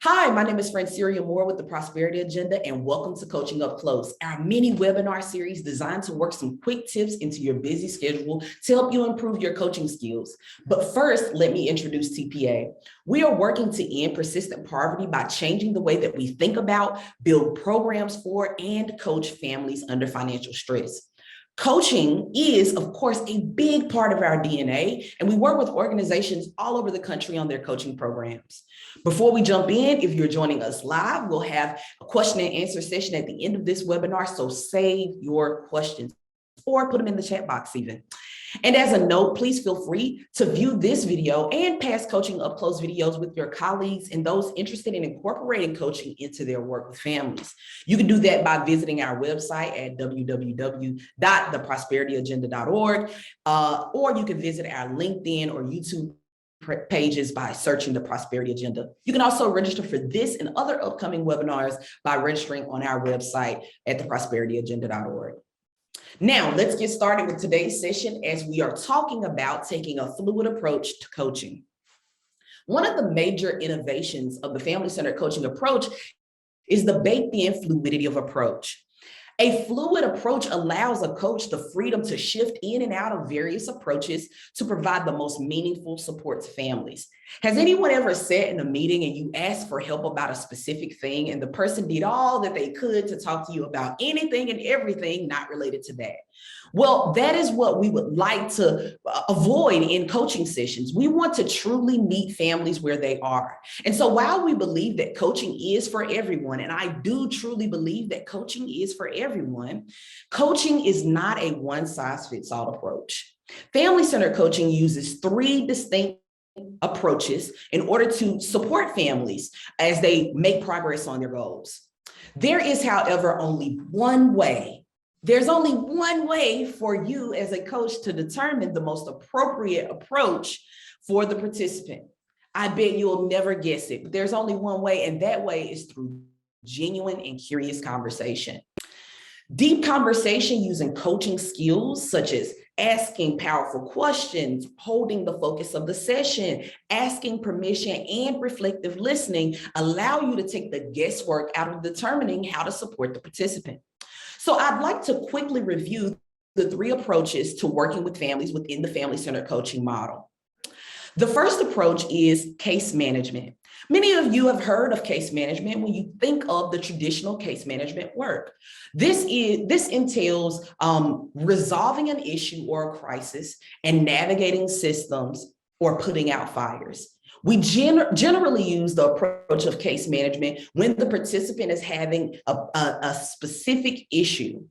Hi, my name is Fran with the Prosperity Agenda, and welcome to Coaching Up Close, our mini webinar series designed to work some quick tips into your busy schedule to help you improve your coaching skills. But first, let me introduce TPA. We are working to end persistent poverty by changing the way that we think about, build programs for, and coach families under financial stress. Coaching is, of course, a big part of our DNA, and we work with organizations all over the country on their coaching programs. Before we jump in, if you're joining us live, we'll have a question and answer session at the end of this webinar, so save your questions or put them in the chat box even. And as a note, please feel free to view this video and past Coaching Up Close videos with your colleagues and those interested in incorporating coaching into their work with families. You can do that by visiting our website at www.theprosperityagenda.org, or you can visit our LinkedIn or YouTube pages by searching the Prosperity Agenda. You can also register for this and other upcoming webinars by registering on our website at theprosperityagenda.org. Now, let's get started with today's session as we are talking about taking a fluid approach to coaching. One of the major innovations of the family-centered coaching approach is the baked-in fluidity of approach. A fluid approach allows a coach the freedom to shift in and out of various approaches to provide the most meaningful support to families. Has anyone ever sat in a meeting and you asked for help about a specific thing and the person did all that they could to talk to you about anything and everything not related to that? Well, that is what we would like to avoid in coaching sessions. We want to truly meet families where they are. And so while we believe that coaching is for everyone, and I do truly believe that coaching is for everyone, coaching is not a one-size-fits-all approach. Family-centered coaching uses three distinct approaches in order to support families as they make progress on their goals. There is, however, only one way. There's only one way for you as a coach to determine the most appropriate approach for the participant. I bet you'll never guess it, but there's only one way, and that way is through genuine and curious conversation. Deep conversation using coaching skills such as asking powerful questions, holding the focus of the session, asking permission, and reflective listening allow you to take the guesswork out of determining how to support the participant. So I'd like to quickly review the three approaches to working with families within the family-centered coaching model. The first approach is case management. Many of you have heard of case management when you think of the traditional case management work. This entails resolving an issue or a crisis and navigating systems or putting out fires. We generally use the approach of case management when the participant is having a specific issue.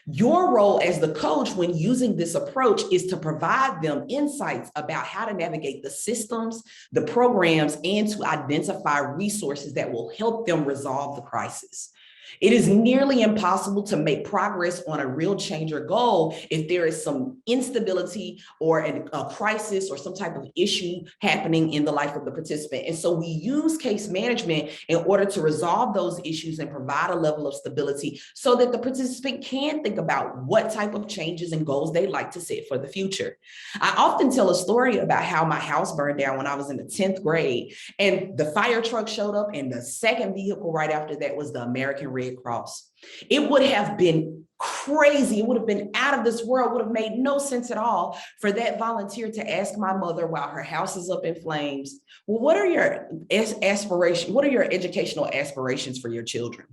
Your role as the coach when using this approach is to provide them insights about how to navigate the systems, the programs, and to identify resources that will help them resolve the crisis. It is nearly impossible to make progress on a real change or goal if there is some instability or a crisis or some type of issue happening in the life of the participant. And so we use case management in order to resolve those issues and provide a level of stability so that the participant can think about what type of changes and goals they'd like to set for the future. I often tell a story about how my house burned down when I was in the 10th grade, and the fire truck showed up, and the second vehicle right after that was the American Red Cross. It would have been crazy. It would have been out of this world, would have made no sense at all for that volunteer to ask my mother while her house is up in flames, well, what are your aspirations? What are your educational aspirations for your children?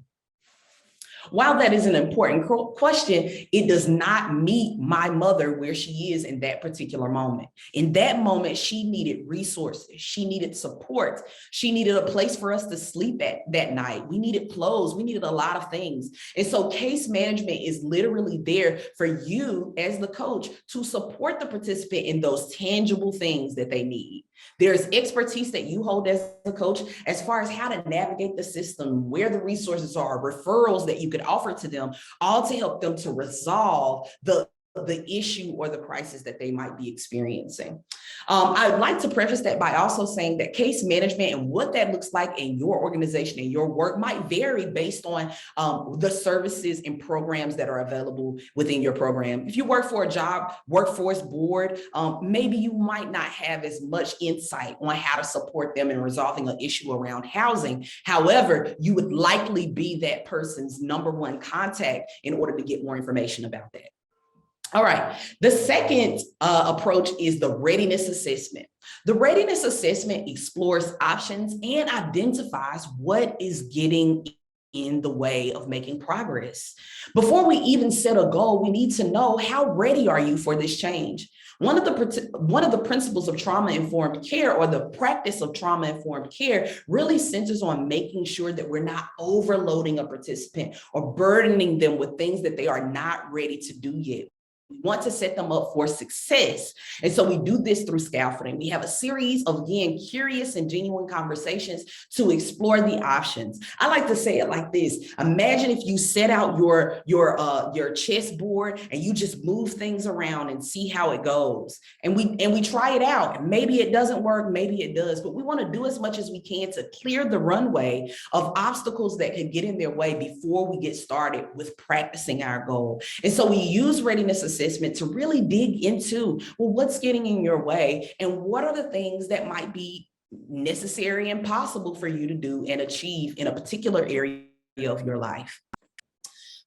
While that is an important question, it does not meet my mother where she is in that particular moment. In that moment, she needed resources. She needed support. She needed a place for us to sleep at that night. We needed clothes. We needed a lot of things. And so case management is literally there for you as the coach to support the participant in those tangible things that they need. There's expertise that you hold as a coach as far as how to navigate the system, where the resources are, referrals that you could offer to them, all to help them to resolve the the issue or the crisis that they might be experiencing. I'd like to preface that by also saying that case management and what that looks like in your organization and your work might vary based on the services and programs that are available within your program. If you work for a job workforce board, maybe you might not have as much insight on how to support them in resolving an issue around housing. However, you would likely be that person's number one contact in order to get more information about that. All right, the second approach is the readiness assessment. The readiness assessment explores options and identifies what is getting in the way of making progress. Before we even set a goal, we need to know, how ready are you for this change? One of the principles of trauma-informed care, or the practice of trauma-informed care, really centers on making sure that we're not overloading a participant or burdening them with things that they are not ready to do yet. We want to set them up for success. And so we do this through scaffolding. We have a series of, again, curious and genuine conversations to explore the options. I like to say it like this. Imagine if you set out your chessboard and you just move things around and see how it goes. And we try it out. Maybe it doesn't work, maybe it does, but we want to do as much as we can to clear the runway of obstacles that could get in their way before we get started with practicing our goal. And so we use readiness assessment to really dig into, well, what's getting in your way and what are the things that might be necessary and possible for you to do and achieve in a particular area of your life.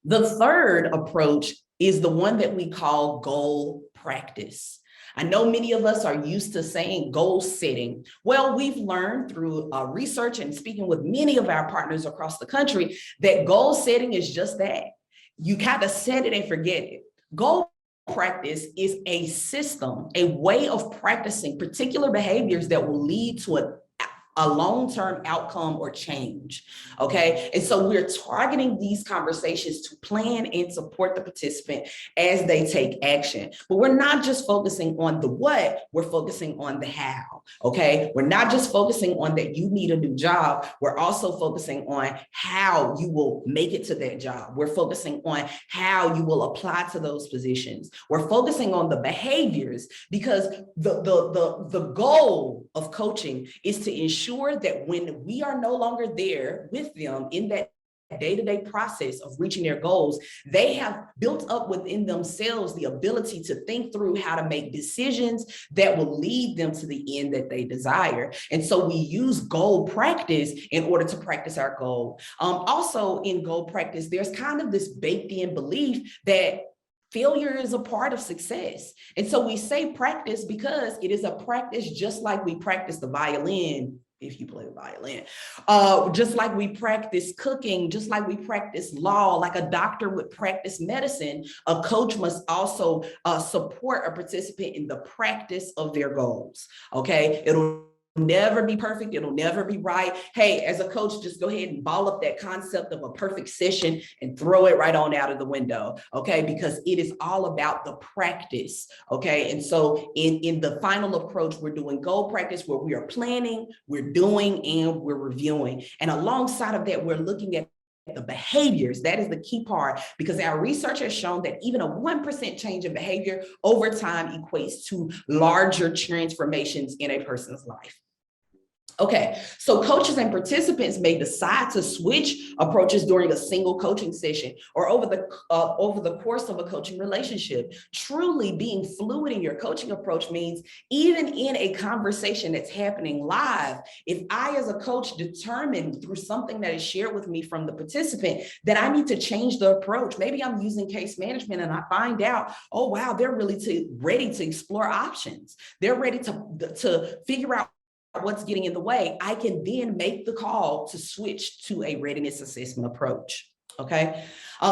The third approach is the one that we call goal practice. I know many of us are used to saying goal setting. Well, we've learned through research and speaking with many of our partners across the country that goal setting is just that. You kind of set it and forget it. Goal practice is a system, a way of practicing particular behaviors that will lead to a long-term outcome or change, okay? And so we're targeting these conversations to plan and support the participant as they take action. But we're not just focusing on the what, we're focusing on the how, okay? We're not just focusing on that you need a new job, we're also focusing on how you will make it to that job. We're focusing on how you will apply to those positions. We're focusing on the behaviors, because the goal of coaching is to ensure that when we are no longer there with them in that day-to-day process of reaching their goals, they have built up within themselves the ability to think through how to make decisions that will lead them to the end that they desire. And so we use goal practice in order to practice our goal. Also in goal practice, there's kind of this baked in belief that failure is a part of success. And so we say practice because it is a practice, just like we practice the violin, if you play the violin, just like we practice cooking, just like we practice law, like a doctor would practice medicine, a coach must also support a participant in the practice of their goals, okay? It'll never be perfect. It'll never be right. Hey, as a coach, just go ahead and ball up that concept of a perfect session and throw it right on out of the window, okay? Because it is all about the practice, okay? And so in the final approach, we're doing goal practice where we are planning, we're doing, and we're reviewing. And alongside of that, we're looking at the behaviors. That is the key part, because our research has shown that even a 1% change in behavior over time equates to larger transformations in a person's life. Okay, so coaches and participants may decide to switch approaches during a single coaching session or over the course of a coaching relationship. Truly being fluid in your coaching approach means even in a conversation that's happening live, if I as a coach determine through something that is shared with me from the participant that I need to change the approach, maybe I'm using case management and I find out, oh wow, they're really ready to explore options. They're ready to figure out what's getting in the way, I can then make the call to switch to a readiness assessment approach. Okay,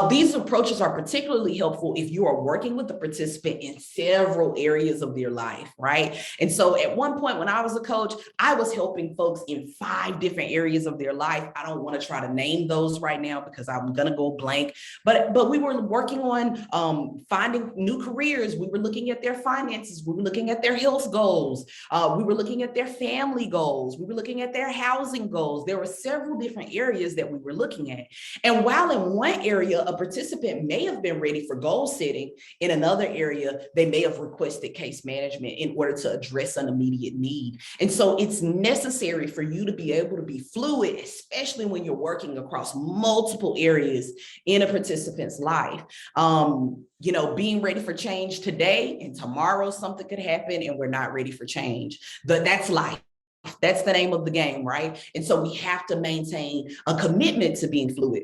these approaches are particularly helpful if you are working with the participant in several areas of their life, right? And so at one point when I was a coach, I was helping folks in 5 different areas of their life. I don't want to try to name those right now because I'm going to go blank, but we were working on finding new careers. We were looking at their finances. We were looking at their health goals. We were looking at their family goals. We were looking at their housing goals. There were several different areas that we were looking at. And while in one area area, a participant may have been ready for goal setting. In another area, they may have requested case management in order to address an immediate need. And so it's necessary for you to be able to be fluid, especially when you're working across multiple areas in a participant's life. Being ready for change today and tomorrow, something could happen and we're not ready for change. That's life. That's the name of the game, right? And so we have to maintain a commitment to being fluid.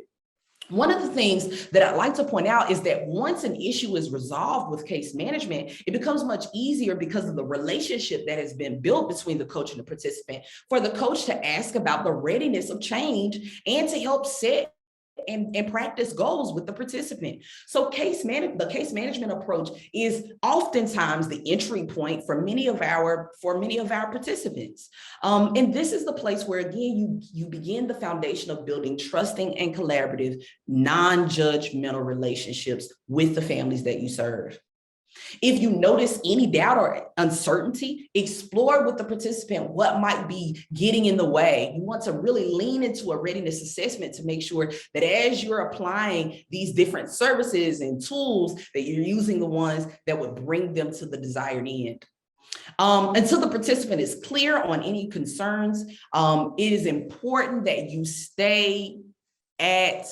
One of the things that I'd like to point out is that once an issue is resolved with case management, it becomes much easier because of the relationship that has been built between the coach and the participant for the coach to ask about the readiness of change and to help set and practice goals with the participant. So the case management approach is oftentimes the entry point for many of our participants. And this is the place where, again, you begin the foundation of building trusting and collaborative, non-judgmental relationships with the families that you serve. If you notice any doubt or uncertainty, explore with the participant what might be getting in the way. You want to really lean into a readiness assessment to make sure that as you're applying these different services and tools, that you're using the ones that would bring them to the desired end. Until the participant is clear on any concerns, it is important that you stay at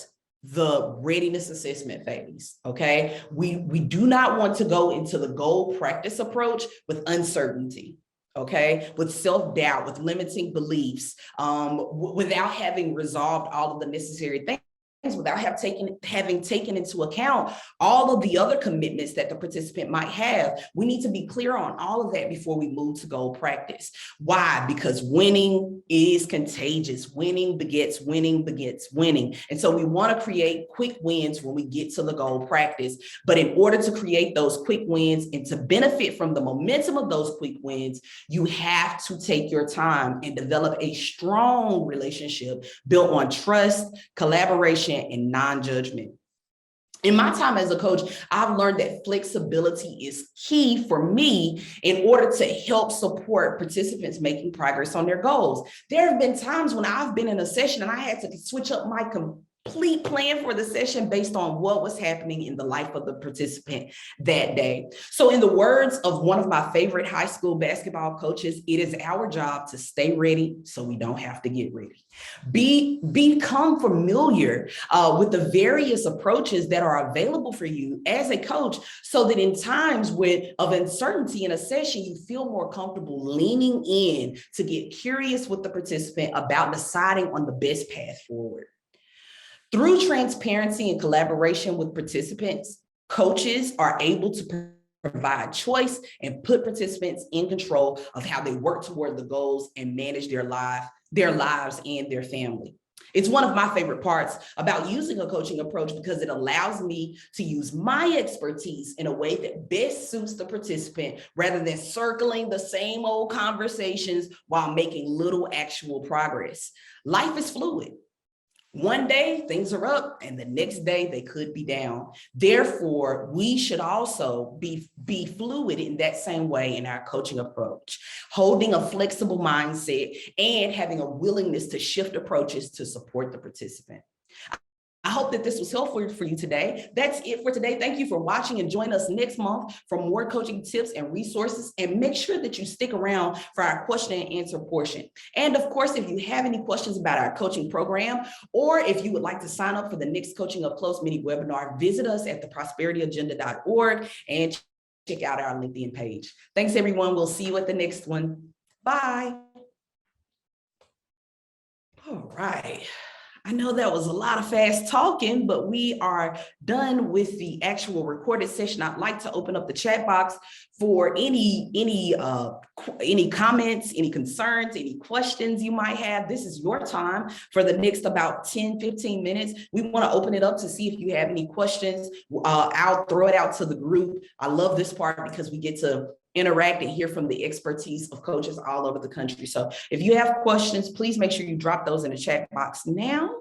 the readiness assessment phase, okay? We do not want to go into the goal practice approach with uncertainty, okay? With self-doubt, with limiting beliefs, without having resolved all of the necessary things, without having taken into account all of the other commitments that the participant might have. We need to be clear on all of that before we move to goal practice. Why? Because winning is contagious. Winning begets winning. And so we want to create quick wins when we get to the goal practice. But in order to create those quick wins and to benefit from the momentum of those quick wins, you have to take your time and develop a strong relationship built on trust, collaboration, and non-judgment. In my time as a coach, I've learned that flexibility is key for me in order to help support participants making progress on their goals. There have been times when I've been in a session and I had to switch up my complete plan for the session based on what was happening in the life of the participant that day. So in the words of one of my favorite high school basketball coaches, it is our job to stay ready so we don't have to get ready. Become familiar with the various approaches that are available for you as a coach so that in times of uncertainty in a session, you feel more comfortable leaning in to get curious with the participant about deciding on the best path forward. Through transparency and collaboration with participants, coaches are able to provide choice and put participants in control of how they work toward the goals and manage their lives and their family. It's one of my favorite parts about using a coaching approach because it allows me to use my expertise in a way that best suits the participant rather than circling the same old conversations while making little actual progress. Life is fluid. One day things are up and the next day they could be down. Therefore, we should also be fluid in that same way in our coaching approach, holding a flexible mindset and having a willingness to shift approaches to support the participant. I hope that this was helpful for you today. That's it for today. Thank you for watching and join us next month for more coaching tips and resources. And make sure that you stick around for our question and answer portion. And of course, if you have any questions about our coaching program, or if you would like to sign up for the next Coaching Up Close mini webinar, visit us at theprosperityagenda.org and check out our LinkedIn page. Thanks, everyone. We'll see you at the next one. Bye. All right. I know that was a lot of fast talking, but we are done with the actual recorded session. I'd like to open up the chat box for any comments, any concerns, any questions you might have. This is your time for the next about 10, 15 minutes. We want to open it up to see if you have any questions. I'll throw it out to the group. I love this part because we get to interact and hear from the expertise of coaches all over the country. So if you have questions, please make sure you drop those in the chat box now.